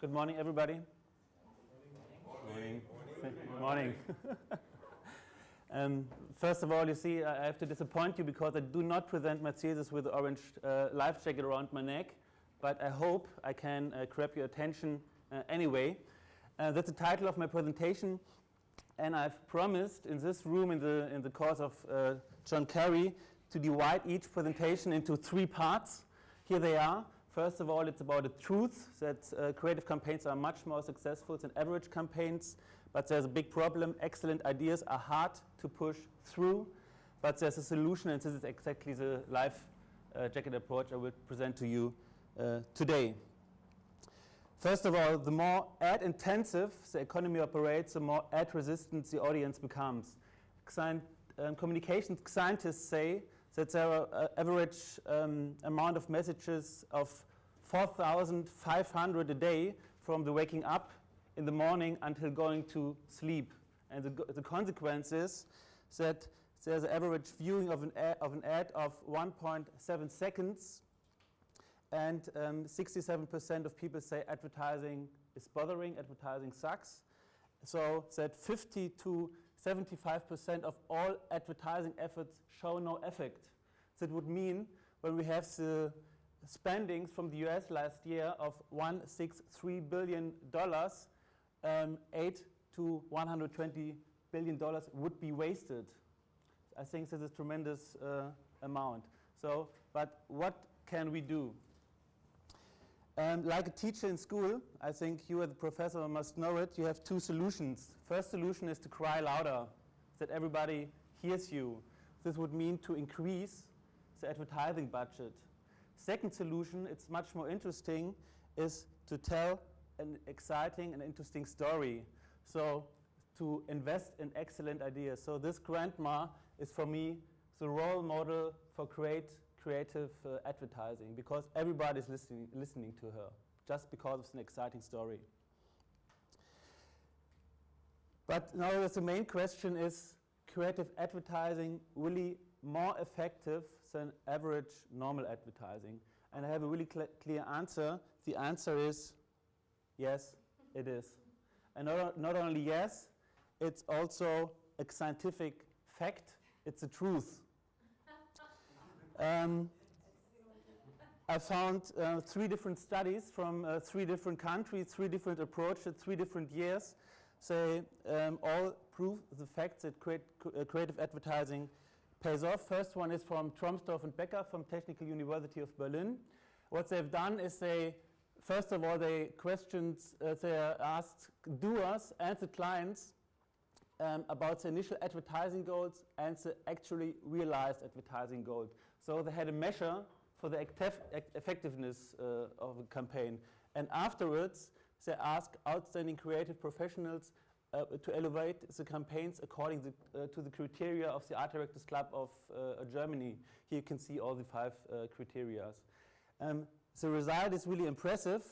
Good morning, everybody. Morning. Morning. First of all, you see, I have to disappoint you because I do not present my thesis with the orange life jacket around my neck, but I hope I can grab your attention anyway. That's the title of my presentation, and I've promised in this room, in the course of John Kerry, to divide each presentation into 3 parts. Here they are. First of all, it's about the truth that creative campaigns are much more successful than average campaigns, but there's a big problem. Excellent ideas are hard to push through, but there's a solution, and this is exactly the life jacket approach I will present to you today. First of all, the more ad intensive the economy operates, the more ad resistant the audience becomes. Communications scientists say that there are average amount of messages of 4,500 a day from the waking up in the morning until going to sleep. And the consequence is that there's an average viewing of an ad of 1.7 seconds, and 67% of people say advertising is bothering, advertising sucks. So that 50 to 75% of all advertising efforts show no effect. That would mean when we have the spendings from the US last year of $163 billion, 8 to $120 billion would be wasted. I think this is a tremendous amount. So, but what can we do? Like a teacher in school, I think you as a professor must know it, you have 2 solutions. First solution is to cry louder, that everybody hears you. This would mean to increase the advertising budget. Second solution, it's much more interesting, is to tell an exciting and interesting story. So to invest in excellent ideas. So this grandma is for me the role model for creative advertising, because everybody is listening to her just because it's an exciting story. But now the main question is, creative advertising really more effective than average normal advertising? And I have a really clear answer. The answer is yes, it is. And not only yes, it's also a scientific fact. It's the truth. I found 3 different studies from 3 different countries, 3 different approaches, 3 different years. They all prove the fact that creative advertising pays off. First one is from Trommsdorff and Becker from Technical University of Berlin. What they've done is first of all, they asked doers and the clients about the initial advertising goals and the actually realized advertising goal. So they had a measure for the effectiveness of a campaign. And afterwards, they asked outstanding creative professionals to elevate the campaigns according to the criteria of the Art Directors Club of Germany. Here you can see all the 5 criteria. The result is really impressive.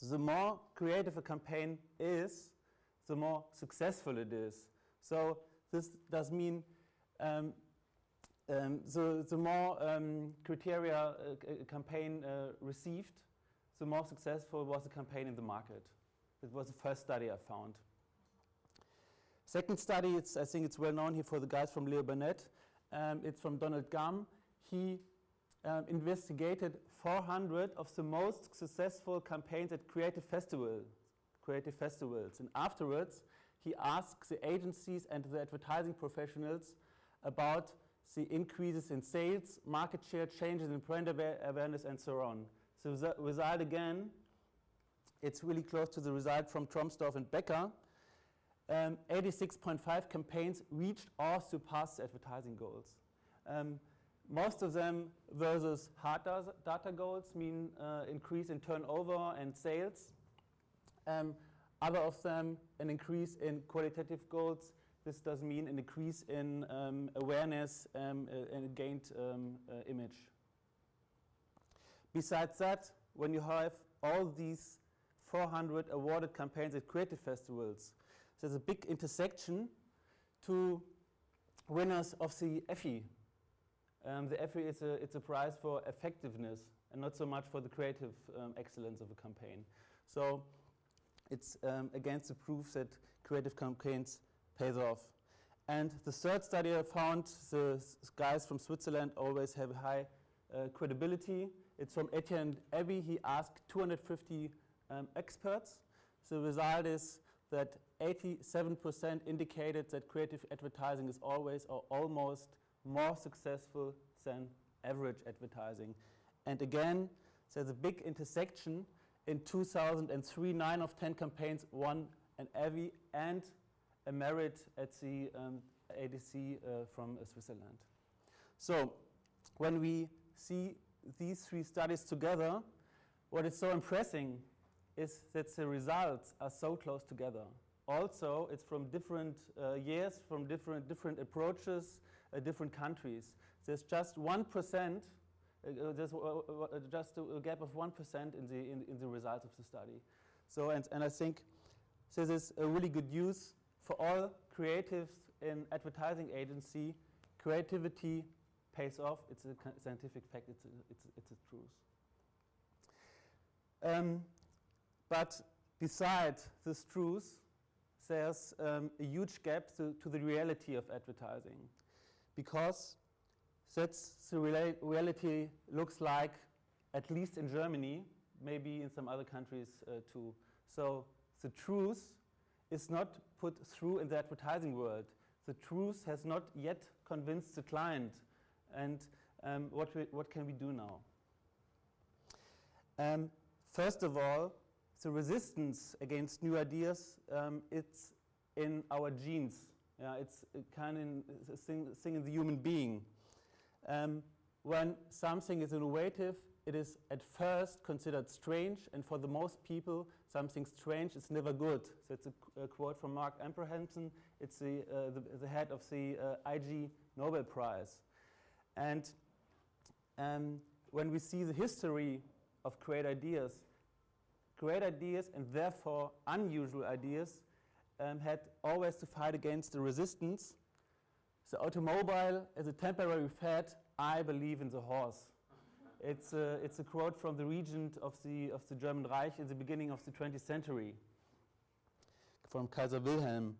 The more creative a campaign is, the more successful it is. So this does mean the more criteria a campaign received, the more successful was the campaign in the market. It was the first study I found. Second study, I think it's well known here for the guys from LeoBurnett. It's from Donald Gunn. He investigated 400 of the most successful campaigns at creative festivals. And afterwards, he asked the agencies and the advertising professionals about the increases in sales, market share, changes in brand awareness, and so on. So the result, again, it's really close to the result from Trommsdorff and Becker. 86.5 campaigns reached or surpassed the advertising goals. Most of them versus hard data goals, mean increase in turnover and sales. Other of them, an increase in qualitative goals. This does mean an increase in awareness and a gained image. Besides that, when you have all these 400 awarded campaigns at creative festivals, there's a big intersection to winners of the Effie. The Effie is a prize for effectiveness. and not so much for the creative excellence of a campaign. So it's against the proof that creative campaigns pays off. And the third study I found, the guys from Switzerland always have high credibility. It's from Etienne Aebi. He asked 250 experts. The result is that 87% indicated that creative advertising is always or almost more successful than average advertising. And again, there's a big intersection. In 2003, 9 of 10 campaigns won an Aebi and a merit at the ADC from Switzerland. So when we see these three studies together, what is so impressive is that the results are so close together. Also, it's from different years, from different approaches, different countries. There's just 1%, there's just a gap of 1% in the results of the study. So, and I think this is a really good news for all creatives in advertising agency. Creativity pays off. It's a scientific fact. It's a truth. But besides this truth, there's a huge gap to the reality of advertising, because that's the reality looks like, at least in Germany, maybe in some other countries too. So the truth is not put through in the advertising world. The truth has not yet convinced the client. And what can we do now? First of all, the resistance against new ideas, it's in our genes. Yeah, it's kind of a thing in the human being. When something is innovative, it is at first considered strange, and for the most people, something strange is never good. So it's a quote from Mark Abrahamson. It's the head of the IG Nobel Prize. And when we see the history of great ideas and therefore unusual ideas had always to fight against the resistance. The automobile as a temporary fad, I believe in the horse. It's a quote from the regent of the German Reich in the beginning of the 20th century, from Kaiser Wilhelm.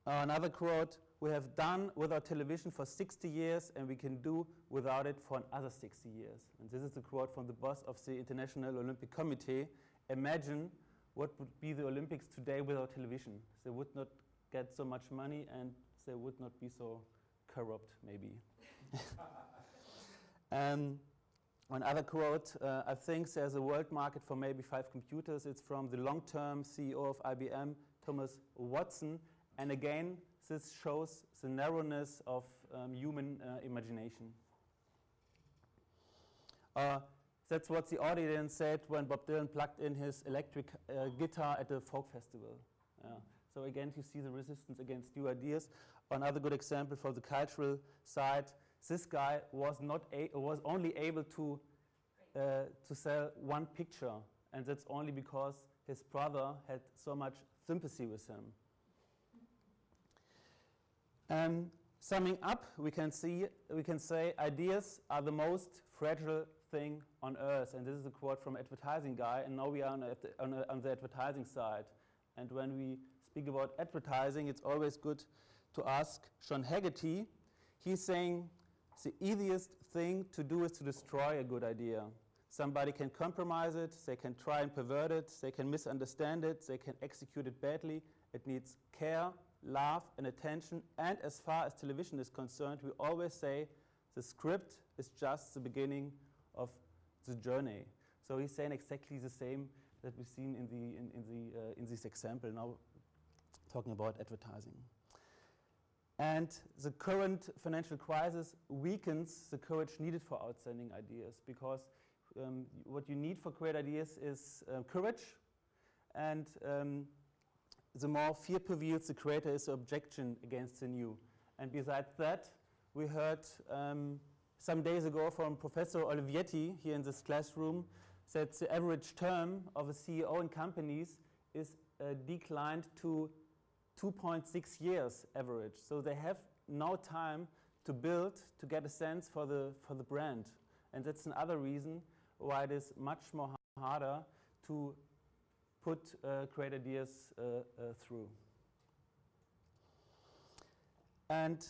Another quote, we have done without television for 60 years and we can do without it for another 60 years. And this is a quote from the boss of the International Olympic Committee. Imagine what would be the Olympics today without television. They would not get so much money and they would not be so corrupt, maybe. Another quote, I think there's a world market for maybe 5 computers. It's from the long-term CEO of IBM, Thomas Watson. And again, this shows the narrowness of human imagination. That's what the audience said when Bob Dylan plugged in his electric guitar at the folk festival. So again, you see the resistance against new ideas. Another good example for the cultural side, this guy was only able to sell one picture, and that's only because his brother had so much sympathy with him. Summing up, we can say ideas are the most fragile thing on earth, and this is a quote from advertising guy, and now we are on the advertising side. And when we speak about advertising, it's always good to ask Sean Haggerty. He's saying the easiest thing to do is to destroy a good idea. Somebody can compromise it, they can try and pervert it, they can misunderstand it, they can execute it badly. It needs care, love, and attention. And as far as television is concerned, we always say the script is just the beginning of the journey. So he's saying exactly the same that we've seen in this example now, talking about advertising. And the current financial crisis weakens the courage needed for outstanding ideas, because what you need for great ideas is courage, and the more fear prevails, the greater is the objection against the new. And besides that, we heard some days ago from Professor Olivetti here in this classroom that the average term of a CEO in companies is declined to 2.6 years average. So they have no time to build, to get a sense for the brand. And that's another reason why it is much more harder to put great ideas through. And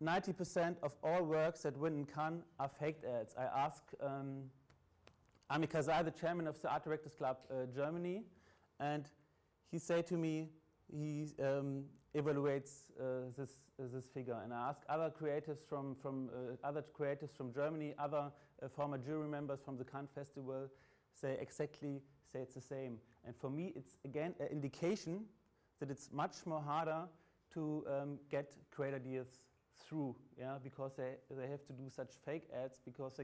90% of all works that win in Cannes are faked ads. I asked Ami Kazai, the chairman of the Art Directors Club Germany, and he said to me, he evaluates this figure. And I asked other creatives from Germany, other former jury members from the Cannes Festival, say it's the same. And for me, it's again an indication that it's much more harder to get great ideas through, because they have to do such fake ads because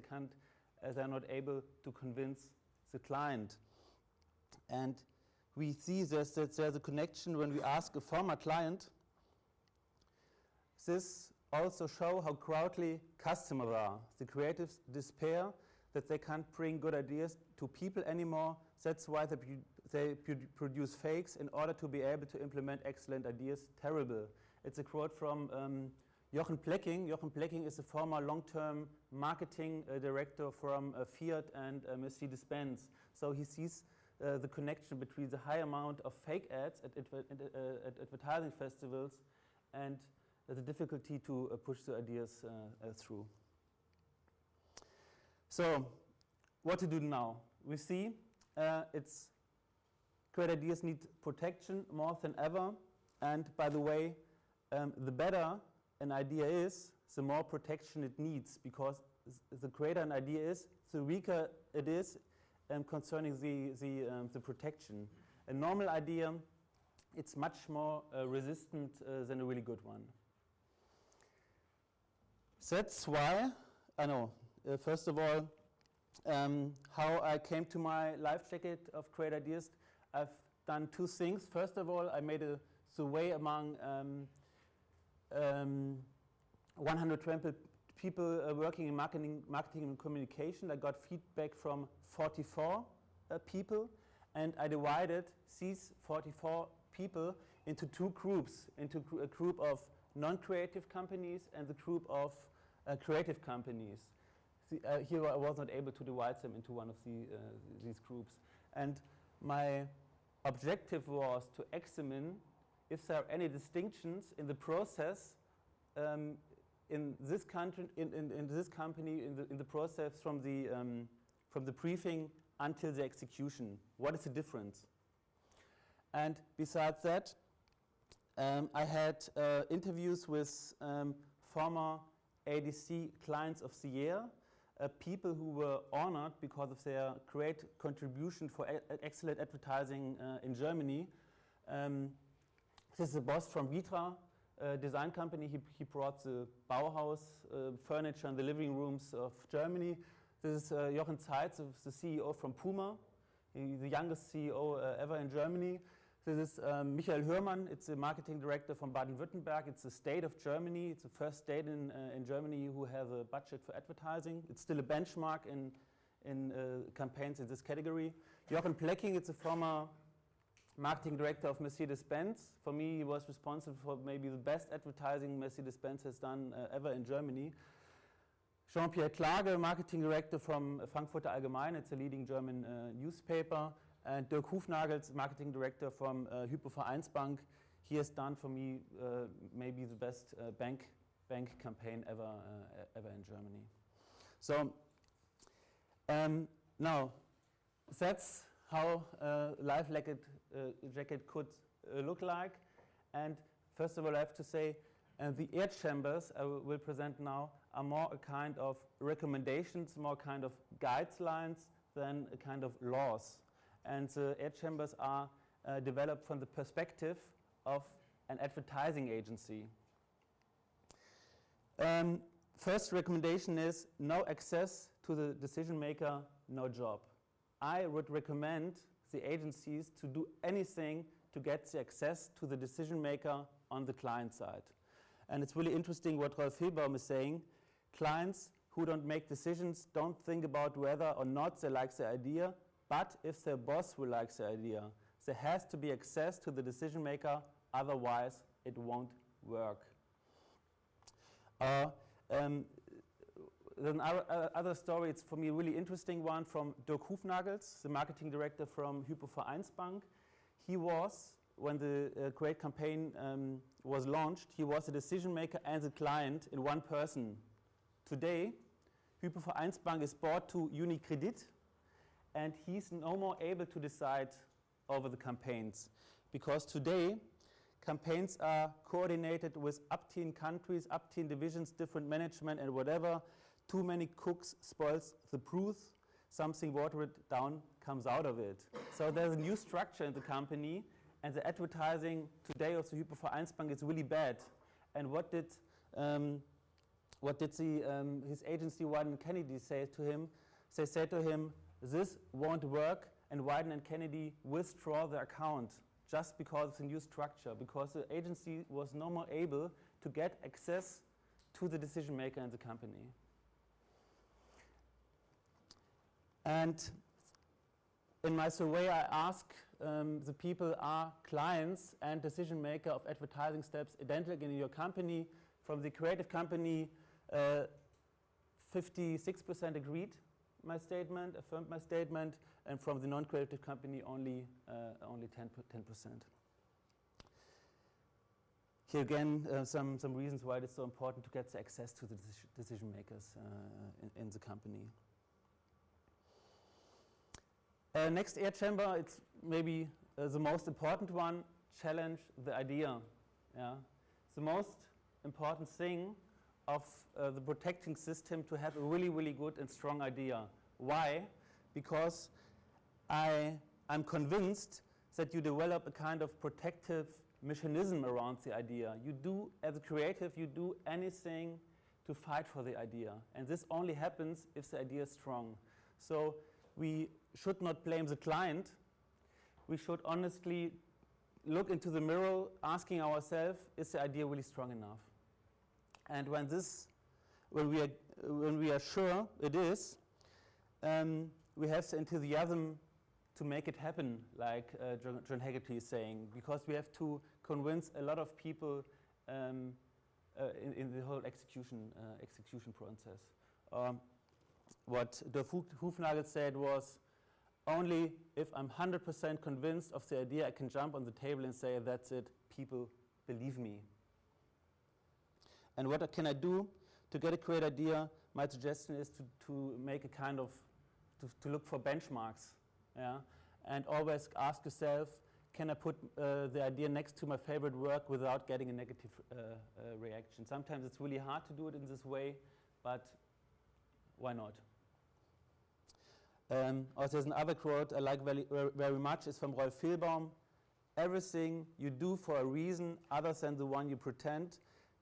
they're not able to convince the client. And we see there's a connection when we ask a former client. This also shows how crowdly customers are. The creatives despair that they can't bring good ideas to people anymore. That's why they produce fakes in order to be able to implement excellent ideas. Terrible. It's a quote from Jochen Plecking. Jochen Plecking is a former long-term marketing director from Fiat and Mercedes-Benz. So he sees the connection between the high amount of fake ads at advertising festivals and the difficulty to push the ideas through. So, what to do now? We see great ideas need protection more than ever. And by the way, the better an idea is, the more protection it needs, because the greater an idea is, the weaker it is concerning the protection. A normal idea, it's much more resistant than a really good one. So that's why, first of all, how I came to my life jacket of great ideas. I've done two things. First of all, I made a survey among 120 people working in marketing and communication. I got feedback from 44 people, and I divided these 44 people into two groups, into a group of non-creative companies and the group of creative companies. Here I was not able to divide them into one of these groups. And my objective was to examine if there are any distinctions in the process in this country, in this company, in the process from the briefing until the execution. What is the difference? And besides that, I had interviews with former ADC Clients of the Year, people who were honored because of their great contribution for excellent advertising in Germany. This is a boss from Vitra design company. He brought the Bauhaus furniture and the living rooms of Germany. This is Jochen Zeitz, the CEO from Puma, the youngest CEO ever in Germany. This is Michael Hörmann. It's the marketing director from Baden-Württemberg. It's the state of Germany. It's the first state in Germany who has a budget for advertising. It's still a benchmark in campaigns in this category. Jochen Plecking, it's a former marketing director of Mercedes-Benz. For me, he was responsible for maybe the best advertising Mercedes-Benz has done ever in Germany. Jean-Pierre Klage, marketing director from Frankfurter Allgemeine. It's a leading German newspaper. And Dirk Hufnagel's marketing director from Hypo Vereinsbank. He has done for me maybe the best bank campaign ever in Germany. So now that's how Life Jacket could look like. And first of all, I have to say the air chambers I will present now are more a kind of recommendations, more kind of guidelines than a kind of laws. And the air chambers are developed from the perspective of an advertising agency. First recommendation is no access to the decision maker, no job. I would recommend the agencies to do anything to get the access to the decision maker on the client side. And it's really interesting what Rolf Hilbaum is saying. Clients who don't make decisions don't think about whether or not they like the idea, but if their boss will like the idea. There has to be access to the decision maker, otherwise it won't work. there's another story, it's for me a really interesting one from Dirk Hufnagels, the marketing director from Hypo-Vereinsbank. He was, when the great campaign was launched, he was the decision maker and the client in one person. Today, Hypo-Vereinsbank is bought to UniCredit, and he's no more able to decide over the campaigns. Because today, campaigns are coordinated with up 10 countries, up 10 divisions, different management and whatever. Too many cooks spoils the broth. Something watered down comes out of it. So there's a new structure in the company, and the advertising today of the Hypo-Vereinsbank is really bad. And what did his agency Wieden & Kennedy say to him? They said to him, this won't work, and Wieden & Kennedy withdraw the account just because of the new structure, because the agency was no more able to get access to the decision maker in the company. And in my survey, I ask the people, are clients and decision maker of advertising steps identical in your company? From the creative company, 56% agreed my statement, affirmed my statement, and from the non-creative company, only 10%. Here again, some reasons why it is so important to get the access to the decision makers in the company. Next air chamber, it's maybe the most important one, challenge the idea. Yeah? The most important thing of the protecting system to have a really, really good and strong idea. Why? Because I'm convinced that you develop a kind of protective mechanism around the idea. You do, as a creative, you do anything to fight for the idea. And this only happens if the idea is strong. So we should not blame the client. We should honestly look into the mirror, asking ourselves, is the idea really strong enough? And when we are sure it is, we have the enthusiasm to make it happen, like John Haggerty is saying, because we have to convince a lot of people in the whole execution process. What Dirk Hufnagels said was, only if I'm 100% convinced of the idea, I can jump on the table and say, that's it, people believe me. And what can I do to get a great idea? My suggestion is to make a kind of, to look for benchmarks, yeah? And always ask yourself, can I put the idea next to my favorite work without getting a negative reaction? Sometimes it's really hard to do it in this way, but why not? Also, there's another quote I like very much. It's from Rolf Fehlbaum. Everything you do for a reason other than the one you pretend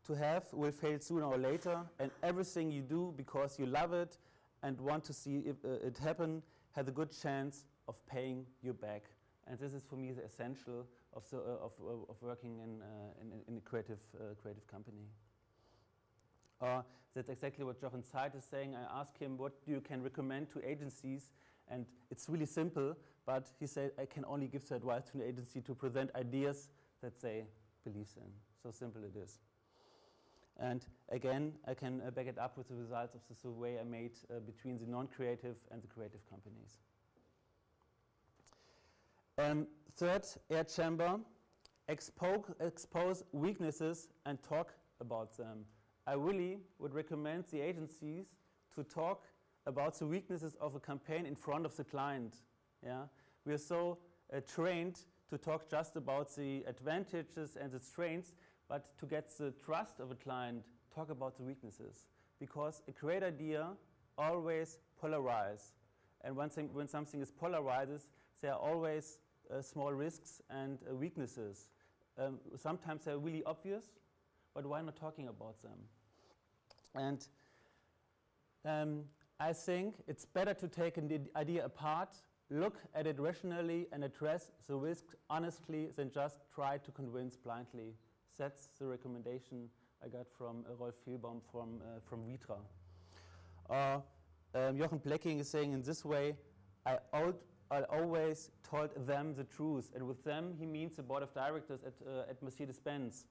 to have will fail sooner or later, and everything you do because you love it and want to see it happen has a good chance of paying you back. And this is for me the essential of working in a creative company. That's exactly what Jochen Zeit is saying. I asked him what you can recommend to agencies, and it's really simple, but he said I can only give the advice to an agency to present ideas that they believe in. So simple it is. And again, I can back it up with the results of the survey I made between the non-creative and the creative companies. Third air chamber, expose weaknesses and talk about them. I really would recommend the agencies to talk about the weaknesses of a campaign in front of the client. Yeah? We are so trained to talk just about the advantages and the strengths, but to get the trust of a client, talk about the weaknesses. Because a great idea always polarizes. And when something is polarizes, there are always small risks and weaknesses. Sometimes they're really obvious, but why not talking about them? And I think it's better to take an idea apart, look at it rationally, and address the risk honestly than just try to convince blindly. That's the recommendation I got from Rolf Fehlbaum from Vitra. Jochen Blekking is saying in this way, I always told them the truth. And with them, he means the board of directors at Mercedes-Benz.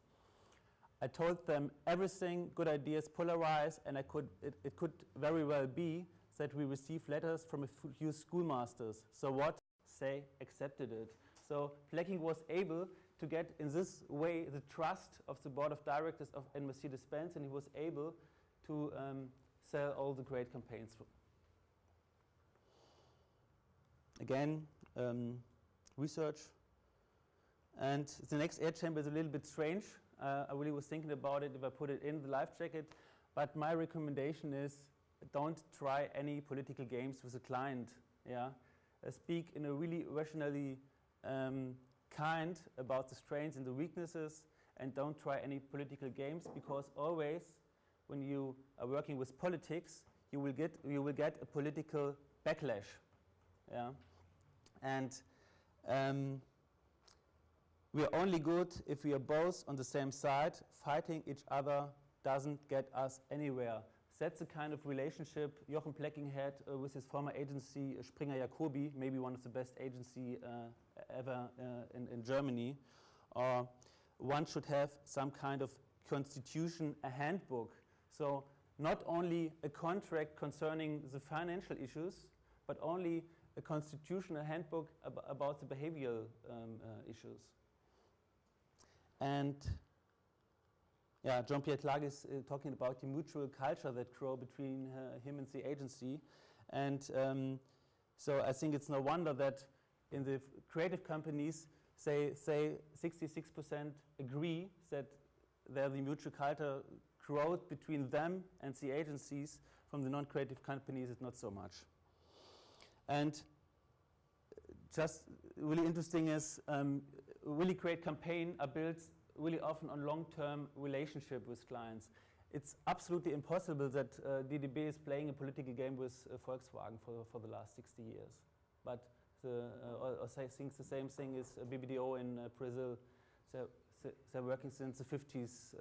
I told them everything, good ideas polarize, and it could very well be that we received letters from a few schoolmasters. So what? They accepted it. So Spaetgens was able to get, in this way, the trust of the board of directors of Mercedes-Benz, and he was able to sell all the great campaigns. Again, research. And the next air chamber is a little bit strange. I really was thinking about it if I put it in the life jacket. But my recommendation is don't try any political games with a client. Yeah? Speak in a really rationally kind about the strengths and the weaknesses, and don't try any political games, because always when you are working with politics, you will get a political backlash. Yeah? And we are only good if we are both on the same side. Fighting each other doesn't get us anywhere. That's the kind of relationship Jochen Spaetgens had with his former agency, Springer Jacobi, maybe one of the best agency ever in Germany. Or one should have some kind of constitution, a handbook. So not only a contract concerning the financial issues, but only a constitutional handbook about the behavioral issues. And yeah, Jean-Pierre Clark is talking about the mutual culture that grew between him and the agency. And so I think it's no wonder that in the creative companies, say 66% agree that the mutual culture growth between them and the agencies. From the non-creative companies is not so much. And just really interesting is really great campaign are built really often on long-term relationship with clients. It's absolutely impossible that DDB is playing a political game with Volkswagen for the last 60 years. But I think the same thing is BBDO in Brazil. They're working since the 50s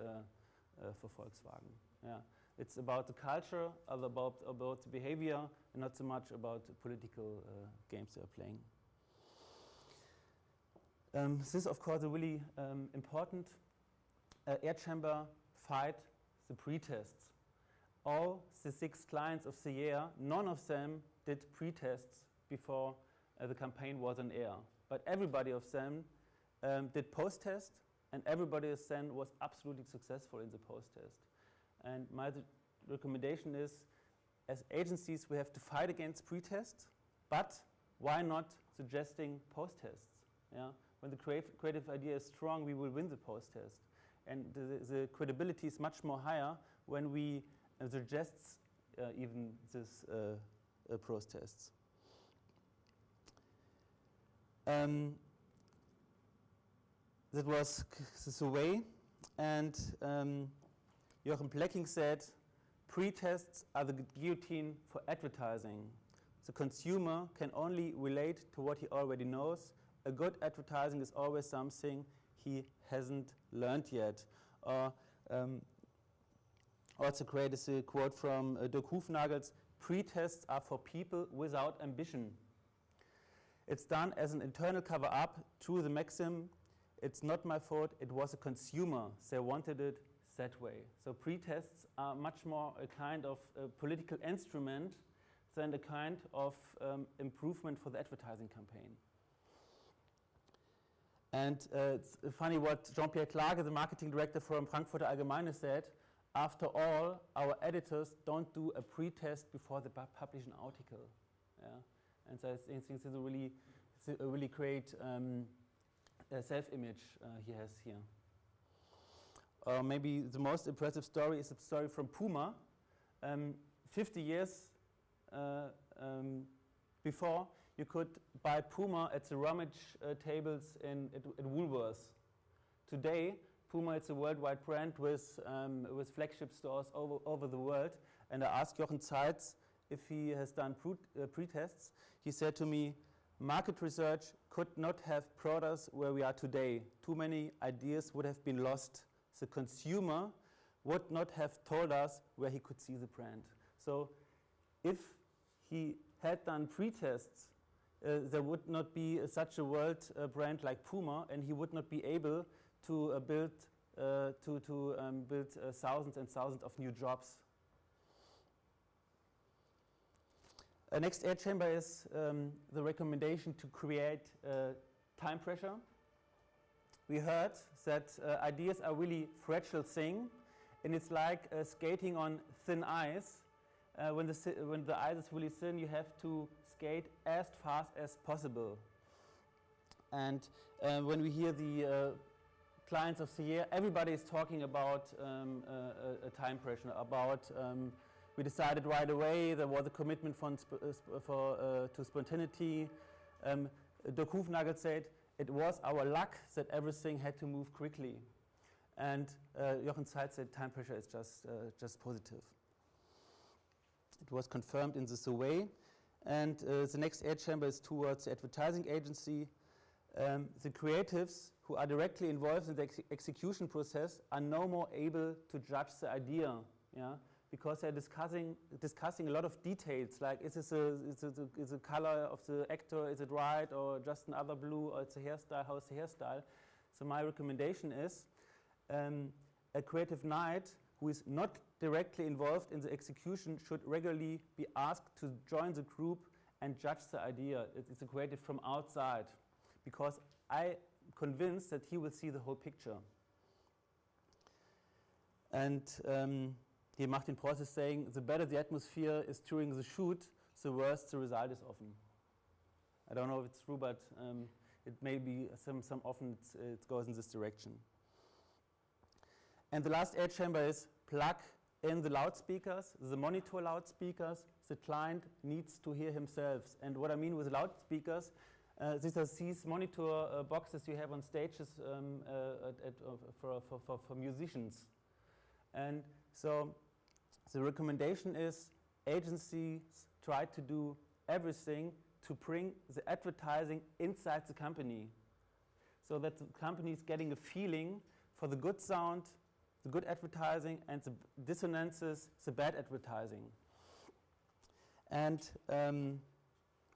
for Volkswagen. Yeah. It's about the culture, about the behavior, and not so much about the political games they're playing. This is, of course, a really important air chamber fight, the pre-tests. All the 6 clients of the year, none of them did pre-tests before the campaign was on air. But everybody of them did post-test, and everybody of them was absolutely successful in the post-test. And my recommendation is, as agencies, we have to fight against pre-tests, but why not suggesting post-tests? Yeah? When the creative idea is strong, we will win the post-test. And the credibility is much more higher when we suggest even this post-tests. That was the way. And Jochen Spaetgens said, pre-tests are the guillotine for advertising. The consumer can only relate to what he already knows. A good advertising is always something he hasn't learned yet. Also great is a quote from Dirk Hufnagel's, pre-tests are for people without ambition. It's done as an internal cover-up to the maxim, it's not my fault, it was a consumer. They wanted it that way. So pre-tests are much more a kind of political instrument than a kind of improvement for the advertising campaign. And it's funny what Jean-Pierre Clark, the marketing director from Frankfurter Allgemeine, said. After all, our editors don't do a pre-test before they publish an article. Yeah? And so I think this is a really great self-image he has here. Maybe the most impressive story is a story from Puma. 50 years before, you could buy Puma at the rummage tables at Woolworths. Today, Puma is a worldwide brand with flagship stores over the world. And I asked Jochen Zeitz if he has done pre-tests. He said to me, market research could not have brought us where we are today. Too many ideas would have been lost. The consumer would not have told us where he could see the brand. So if he had done pre-tests, there would not be such a world brand like Puma, and he would not be able to build to build thousands and thousands of new jobs. Next air chamber is the recommendation to create time pressure. We heard that ideas are really fragile thing, and it's like skating on thin ice. When the ice is really thin, you have to skate as fast as possible. And when we hear the clients of the year, everybody is talking about a time pressure, about we decided right away, there was a commitment to spontaneity. Dirk Hufnagel said, it was our luck that everything had to move quickly. And Jochen Zeitz said, time pressure is just positive. It was confirmed in the survey. And the next air chamber is towards the advertising agency. The creatives who are directly involved in the execution process are no more able to judge the idea, because they're discussing a lot of details, like is the color of the actor, is it right, or just another blue, or it's a hairstyle, how's the hairstyle? So my recommendation is a creative night who is not directly involved in the execution should regularly be asked to join the group and judge the idea. It's a creative from outside, because I'm convinced that he will see the whole picture. And here Martin Preuss is saying, the better the atmosphere is during the shoot, the worse the result is often. I don't know if it's true, but it may be some often it goes in this direction. And the last air chamber is plug in the loudspeakers, the monitor loudspeakers. The client needs to hear himself. And what I mean with loudspeakers, these are these monitor boxes you have on stages for musicians. And so the recommendation is agencies try to do everything to bring the advertising inside the company, so that the company is getting a feeling for the good sound, the good advertising, and the dissonances, the bad advertising. And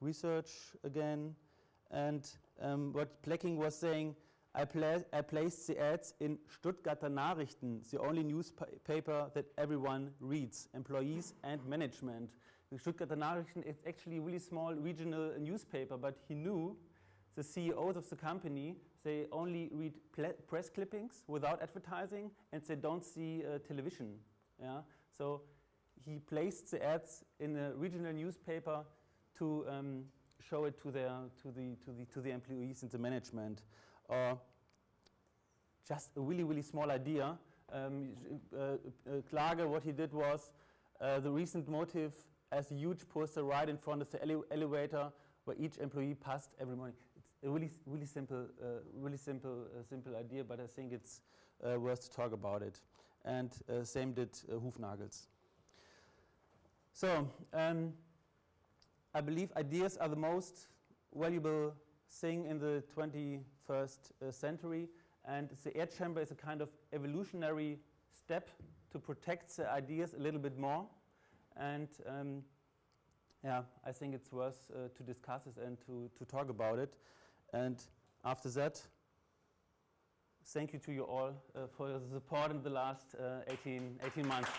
research again, and what Plecking was saying, I placed the ads in Stuttgarter Nachrichten, the only newspaper that everyone reads, employees and management. The Stuttgarter Nachrichten is actually a really small regional newspaper, but he knew the CEOs of the company, they only read press clippings without advertising, and they don't see television. Yeah? So he placed the ads in a regional newspaper to show it to the employees and the management. Just a really, really small idea. Klage, what he did was the recent motive as a huge poster right in front of the elevator where each employee passed every morning. It's a really simple idea, but I think it's worth to talk about it. And same did Hufnagel's. So I believe ideas are the most valuable thing in the 21st century, and the air chamber is a kind of evolutionary step to protect the ideas a little bit more. And I think it's worth to discuss this and to talk about it. And after that, thank you to you all for your support in the last 18 months.